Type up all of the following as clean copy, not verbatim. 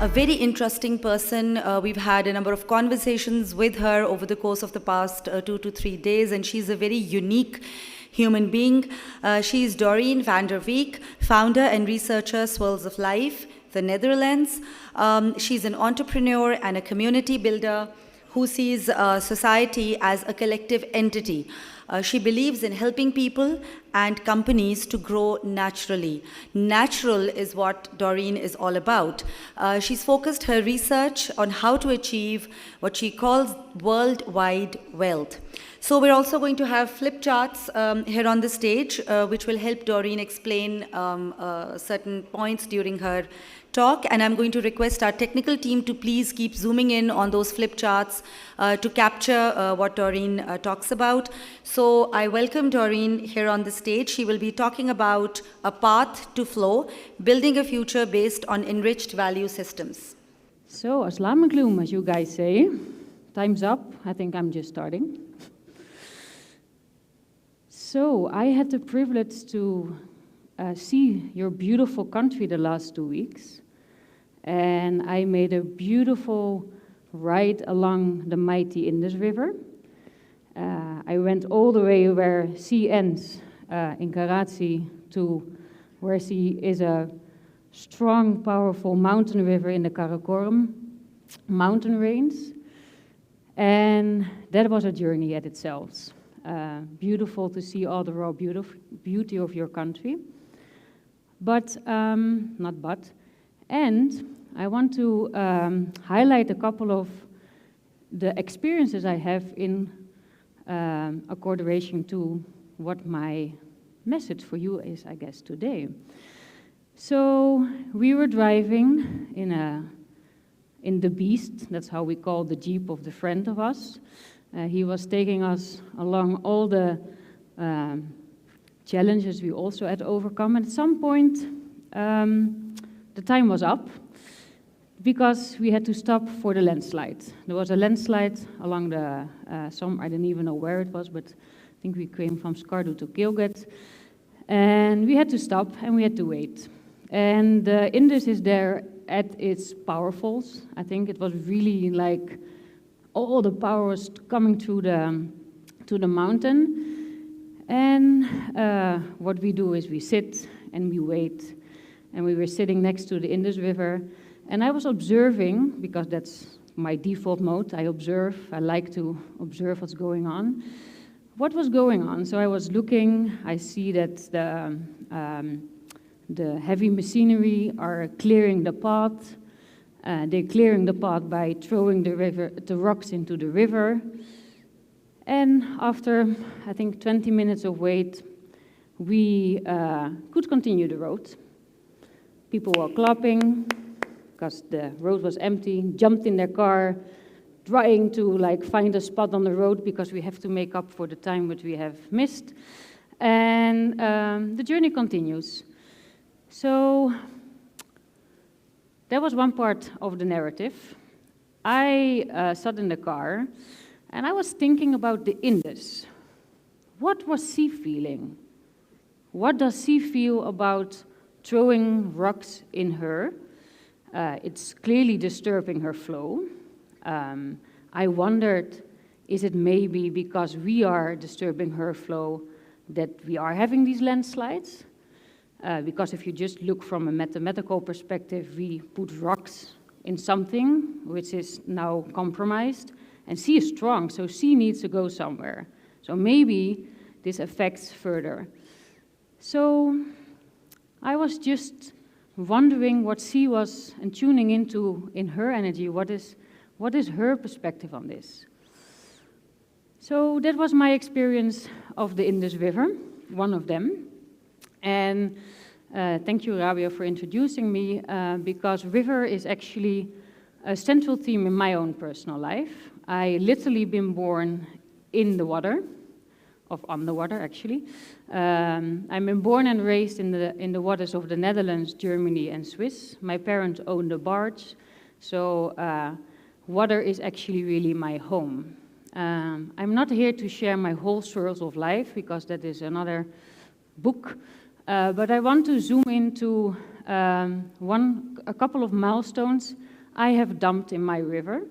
a very interesting person. We've had a number of conversations with her over the course of the past 2 to 3 days, and she's a very unique human being. She's Dorine van der Week, founder and researcher, Swirls of Life, the Netherlands. She's an entrepreneur and a community builder who sees society as a collective entity. She believes in helping people and companies to grow naturally. Natural is what Dorine is all about. She's focused her research on how to achieve what she calls worldwide wealth. So we're also going to have flip charts here on the stage, which will help Dorine explain certain points during her talk, and I'm going to request our technical team to please keep zooming in on those flip charts to capture what Dorine talks about. So I welcome Dorine here on the stage. She will be talking about a path to flow, building a future based on enriched value systems. So, Assalamu alaikum, as you guys say. Time's up. I think I'm just starting. So, I had the privilege to see your beautiful country the last 2 weeks. And I made a beautiful ride along the mighty Indus River. I went all the way where sea ends in Karachi to where sea is a strong, powerful mountain river in the Karakoram mountain range. And that was a journey at itself. Beautiful to see all the raw beauty of your country. And I want to highlight a couple of the experiences I have in accordation to what my message for you is, I guess, today. So we were driving in the Beast, that's how we call the Jeep of the friend of us. He was taking us along all the challenges we also had overcome. And at some point, the time was up because we had to stop for the landslide. There was a landslide along the, I didn't even know where it was, but I think we came from Skardu to Gilgit. And we had to stop and we had to wait. And the Indus is there at its powerfuls. I think it was really like all the power was coming through to the mountain. And what we do is we sit and we wait. And we were sitting next to the Indus River, and I was observing, because that's my default mode, I like to observe what's going on. What was going on? So I was looking, I see that the heavy machinery are clearing the path. They're clearing the path by throwing the rocks into the river. And after, I think, 20 minutes of wait, we could continue the road. People were clapping because the road was empty, jumped in their car, trying to find a spot on the road because we have to make up for the time which we have missed. And the journey continues. So that was one part of the narrative. I sat in the car and I was thinking about the Indus. What was she feeling? What does she feel about throwing rocks in her? It's clearly disturbing her flow. I wondered, is it maybe because we are disturbing her flow that we are having these landslides? Because if you just look from a mathematical perspective, we put rocks in something which is now compromised, and she is strong, so she needs to go somewhere. So maybe this affects further. So I was just wondering what she was and tuning into in her energy. What is her perspective on this? So that was my experience of the Indus River, one of them. And thank you, Rabia, for introducing me, because river is actually a central theme in my own personal life. I literally been born in the water, on the water actually. I've been born and raised in the waters of the Netherlands, Germany, and Swiss. My parents owned a barge, so water is actually really my home. I'm not here to share my whole Swirls of Life because that is another book, but I want to zoom into a couple of milestones I have dumped in my river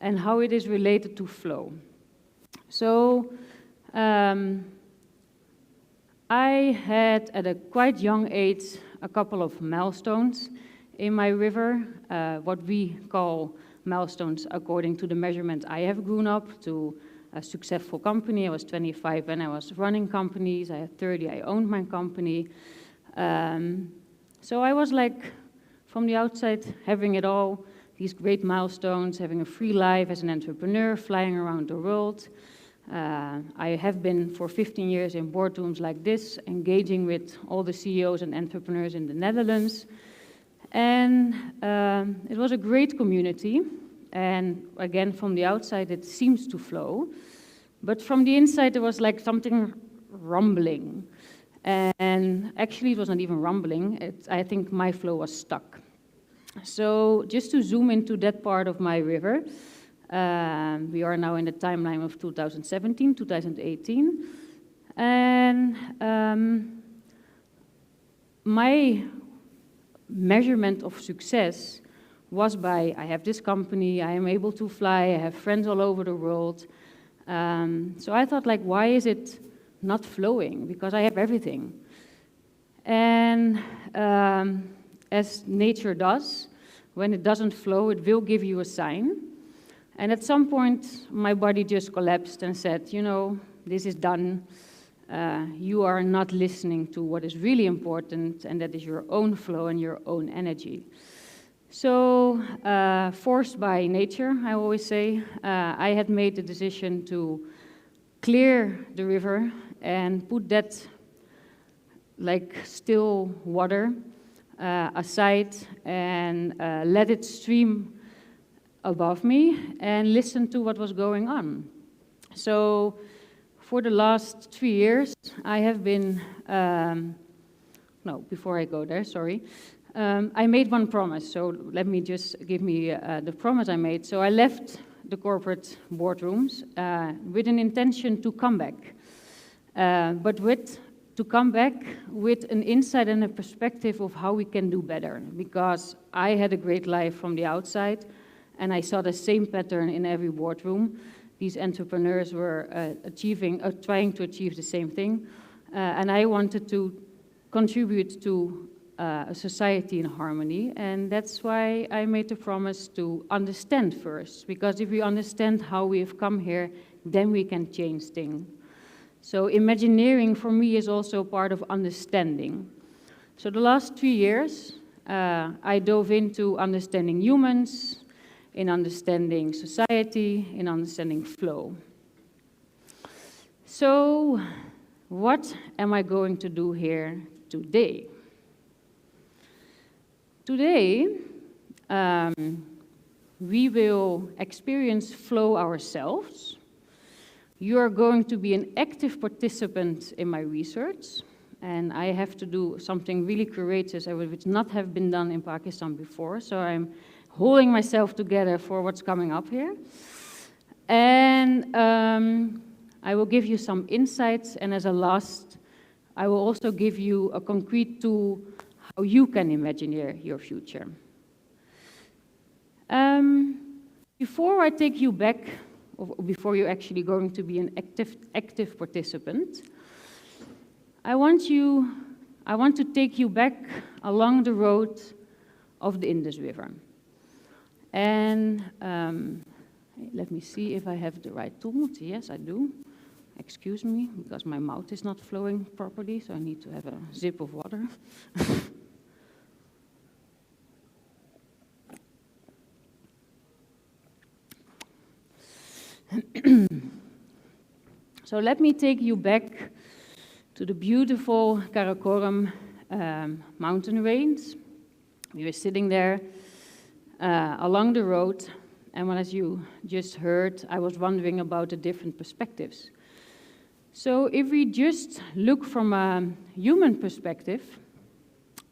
and how it is related to flow. So I had, at a quite young age, a couple of milestones in my river, what we call milestones according to the measurement I have grown up to a successful company. I was 25 when I was running companies. I had 30, I owned my company. So I was like, from the outside, having it all, these great milestones, having a free life as an entrepreneur, flying around the world. I have been for 15 years in boardrooms like this, engaging with all the CEOs and entrepreneurs in the Netherlands. And it was a great community. And again, from the outside, it seems to flow. But from the inside, there was like something rumbling. And actually, it was not even rumbling. I think my flow was stuck. So just to zoom into that part of my river, we are now in the timeline of 2017, 2018. And my measurement of success was by, I have this company, I am able to fly, I have friends all over the world. So I thought, like, why is it not flowing? Because I have everything. And as nature does, when it doesn't flow, it will give you a sign. And at some point, my body just collapsed and said, you know, this is done. You are not listening to what is really important, and that is your own flow and your own energy. So, forced by nature, I always say, I had made the decision to clear the river and put that, like still water, aside and let it stream above me and listen to what was going on. So, for the last 3 years, I have been, no, before I go there, sorry. I made one promise, so let me just give me the promise I made. So I left the corporate boardrooms with an intention to come back, to come back with an insight and a perspective of how we can do better. Because I had a great life from the outside, and I saw the same pattern in every boardroom. These entrepreneurs were trying to achieve the same thing, and I wanted to contribute to a society in harmony, and that's why I made the promise to understand first, because if we understand how we have come here, then we can change things. So Imagineering for me is also part of understanding. So the last 3 years, I dove into understanding humans, in understanding society, in understanding flow. So what am I going to do here today? Today, we will experience flow ourselves. You are going to be an active participant in my research, and I have to do something really courageous, which not have been done in Pakistan before, so I'm holding myself together for what's coming up here. And I will give you some insights, and as a last, I will also give you a concrete tool how you can imagine your future. Before I take you back, or before you're actually going to be an active participant, I want to take you back along the road of the Indus River. And let me see if I have the right tool. Yes, I do. Excuse me, because my mouth is not flowing properly, so I need to have a sip of water. So let me take you back to the beautiful Karakoram mountain range. We were sitting there along the road, and as you just heard, I was wondering about the different perspectives. So if we just look from a human perspective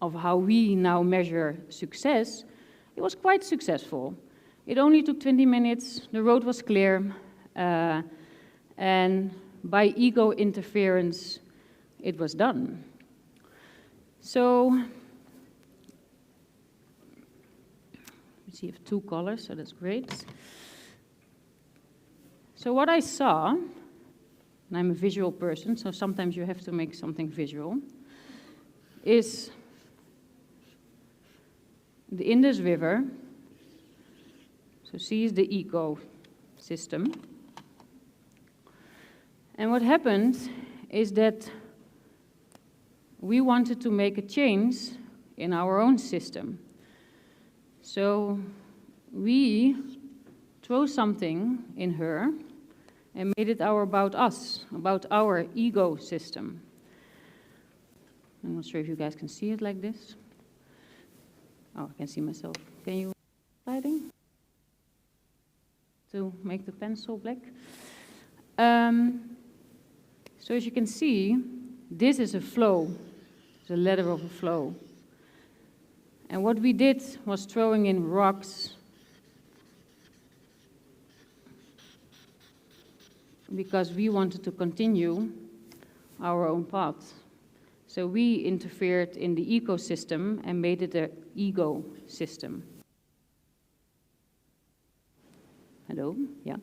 of how we now measure success, it was quite successful. It only took 20 minutes, the road was clear, and by ego interference, it was done. So, let's see you have two colors, so that's great. So what I saw, and I'm a visual person, so sometimes you have to make something visual, is the Indus River. So C is the ecosystem. And what happened is that we wanted to make a change in our own system. So we threw something in her and made it about us, about our ego system. I'm not sure if you guys can see it like this. Oh, I can see myself. Can you sliding to make the pencil black? So as you can see, this is a flow. It's a ladder of a flow. And what we did was throwing in rocks because we wanted to continue our own path. So we interfered in the ecosystem and made it an ego system. Hello? Yeah.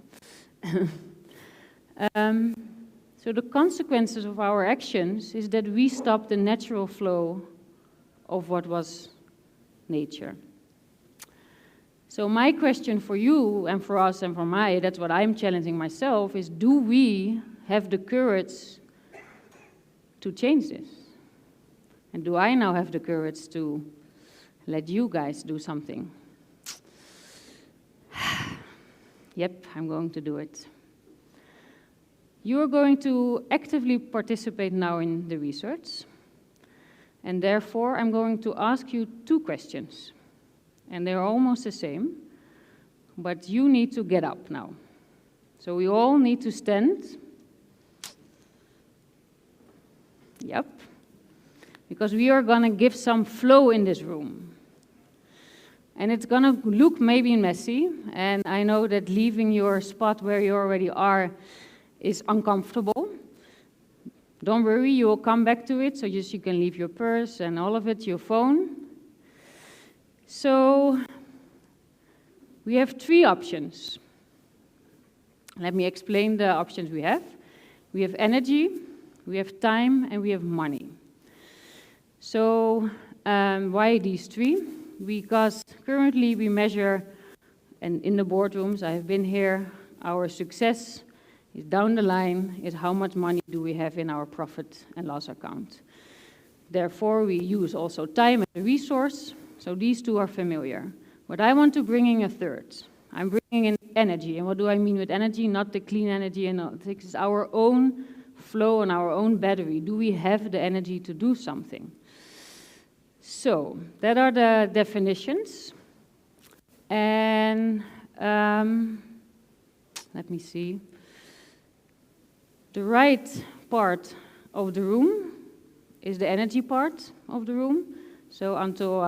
So the consequences of our actions is that we stop the natural flow of what was nature. So my question for you and for us and for that's what I'm challenging myself, is do we have the courage to change this? And do I now have the courage to let you guys do something? Yep, I'm going to do it. You are going to actively participate now in the research. And therefore, I'm going to ask you two questions. And they're almost the same, but you need to get up now. So we all need to stand. Yep. Because we are going to give some flow in this room. And it's going to look maybe messy, and I know that leaving your spot where you already are is uncomfortable. Don't worry, you will come back to it, so just you can leave your purse and all of it, your phone. So we have three options. Let me explain the options we have. We have energy, we have time, and we have money. So why these three? Because currently we measure, and in the boardrooms, I have been here, our success is down the line, is how much money do we have in our profit and loss account. Therefore, we use also time as a resource, so these two are familiar. But I want to bring in a third. I'm bringing in energy, and what do I mean with energy? Not the clean energy, and it's our own flow and our own battery. Do we have the energy to do something? So, that are the definitions. And let me see. The right part of the room is the energy part of the room. So, Anto,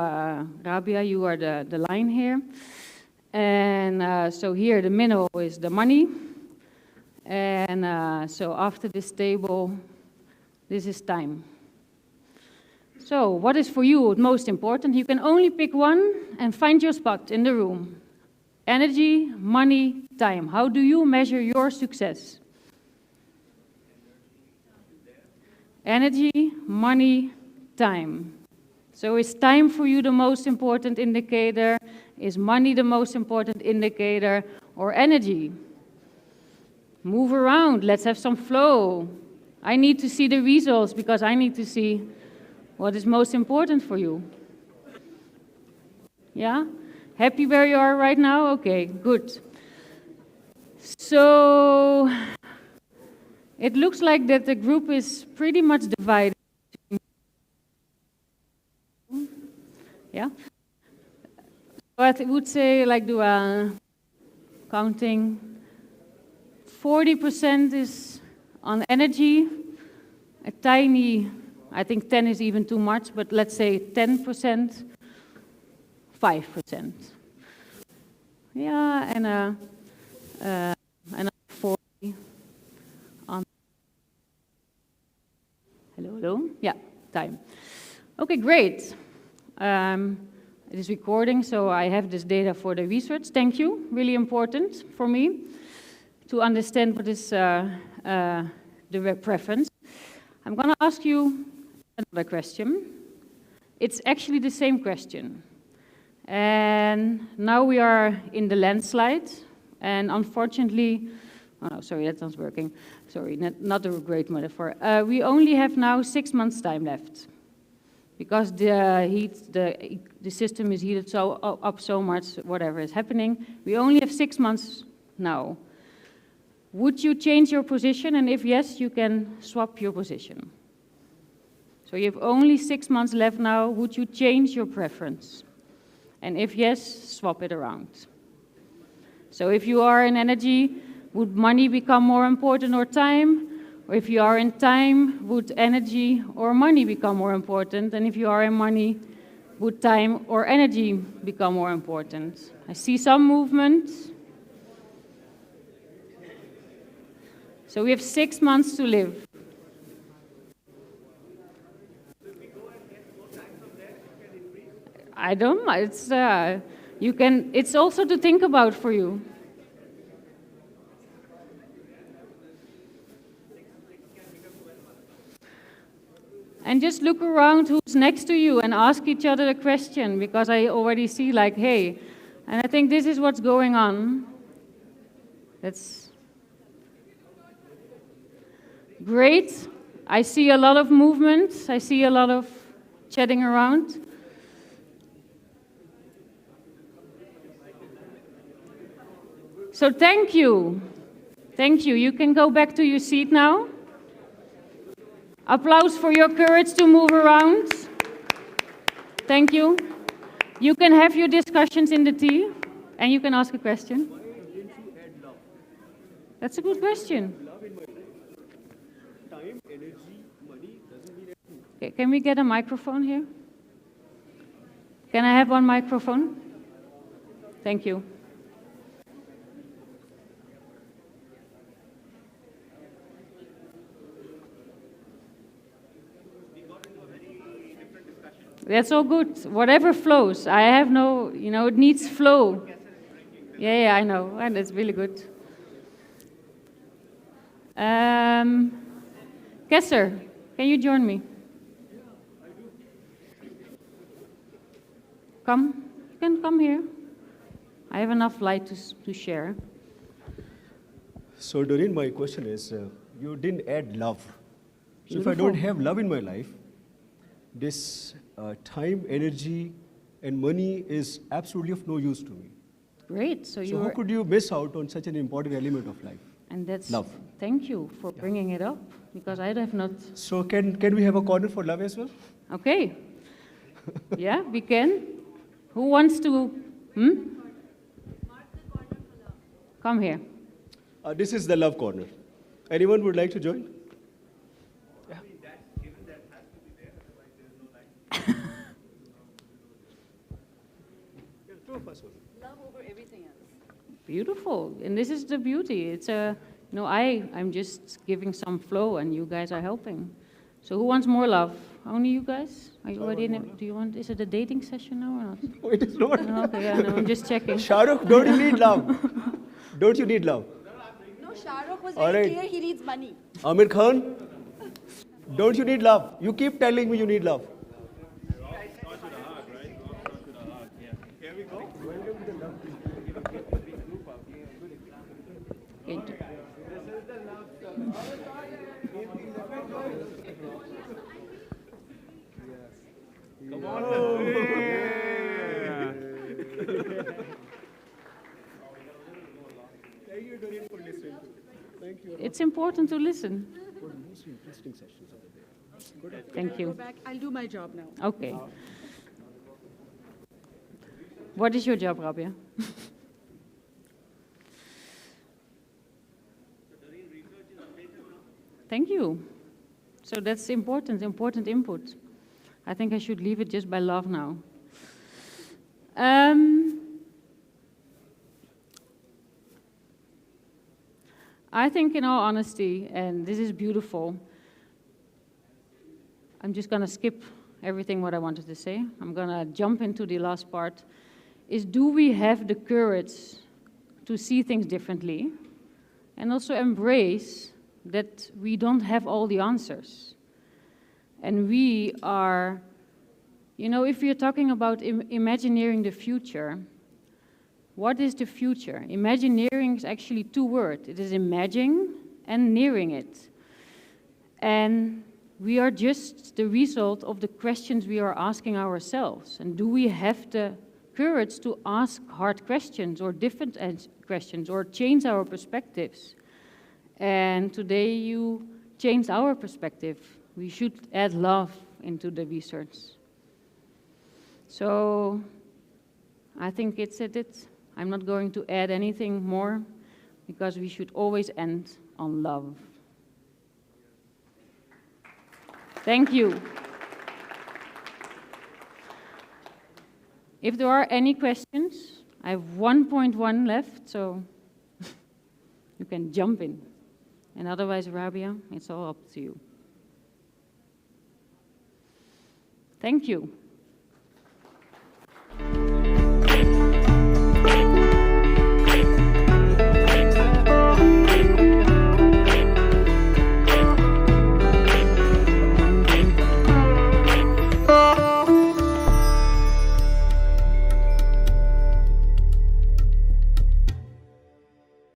Rabia, you are the line here. And so here the middle is the money. And so after this table, this is time. So, what is for you most important? You can only pick one and find your spot in the room. Energy, money, time. How do you measure your success? Energy, money, time. So is time for you the most important indicator? Is money the most important indicator? Or energy? Move around, let's have some flow. I need to see the results because I need to see what is most important for you. Yeah? Happy where you are right now? Okay, good. So it looks like that the group is pretty much divided. Yeah? But I would say, like, do a counting. 40% is on energy, a tiny, I think 10 is even too much, but let's say 10%, 5%. Yeah, and another 40 on. Hello, hello. Yeah, time. Okay, great. It is recording, so I have this data for the research. Thank you. Really important for me to understand what is the preference. I'm going to ask you another question. It's actually the same question. And now we are in the landslide, and unfortunately, oh no, sorry, that's not working. Sorry, not a great metaphor. We only have now 6 months' time left, because the system is heated up so much, whatever is happening. We only have 6 months now. Would you change your position? And if yes, you can swap your position. So you have only 6 months left now. Would you change your preference? And if yes, swap it around. So if you are in energy, would money become more important or time? Or if you are in time, would energy or money become more important? And if you are in money, would time or energy become more important? I see some movement. So we have 6 months to live. I don't know. It's also to think about for you. And just look around who's next to you and ask each other a question, because I already see like, hey, and I think this is what's going on. That's great. I see a lot of movement. I see a lot of chatting around. So thank you. Thank you. You can go back to your seat now. Applause for your courage to move around. Thank you. You can have your discussions in the tea, and you can ask a question. Why didn't you add love? That's a good question. Love in my life. Time, energy, money doesn't mean anything. Okay, can we get a microphone here? Can I have one microphone? Thank you. That's all good. Whatever flows. I have no, it needs flow. Yeah, I know. And it's really good. Kesser, can you join me? Come. You can come here. I have enough light to share. So, Dorine, my question is, you didn't add love. So, if I Beautiful. don't have love in my life, this time, energy, and money is absolutely of no use to me. Great. So, how could you miss out on such an important element of life? And that's love. Thank you for bringing it up, because I have not. So, can we have a corner for love as well? Okay. Yeah, we can. Who wants to? Come here. This is the love corner. Anyone would like to join? Love over everything else. Beautiful. And this is the beauty. It's I'm just giving some flow, and you guys are helping. So who wants more love? Only you guys? Are you already in it? Do you want? Is it a dating session now or not? No, it is not. No, okay, yeah, no, I'm just checking. Shahrukh, don't you need love? Don't you need love? No, Shahrukh was All very right. clear he needs money. Amir Khan, don't you need love? You keep telling me you need love. Okay. Come on. Thank you, Dorine, for listening. Thank you. It's important to listen. For the most interesting sessions of the day. Thank you. Go back. I'll do my job now. Okay. What is your job, Rabia? Thank you. So that's important input. I think I should leave it just by love now. I think, in all honesty, and this is beautiful, I'm just going to skip everything what I wanted to say. I'm gonna jump into the last part, is do we have the courage to see things differently and also embrace that we don't have all the answers. And we are, you know, if you're talking about imagineering the future, what is the future? Imagineering is actually two words. It is imagining and nearing it. And we are just the result of the questions we are asking ourselves. And do we have the courage to ask hard questions or different questions or change our perspectives? And today you changed our perspective. We should add love into the research. So I think it's it. I'm not going to add anything more because we should always end on love. Thank you. If there are any questions, I have 1.1 left, so you can jump in. And otherwise, Rabia, it's all up to you. Thank you.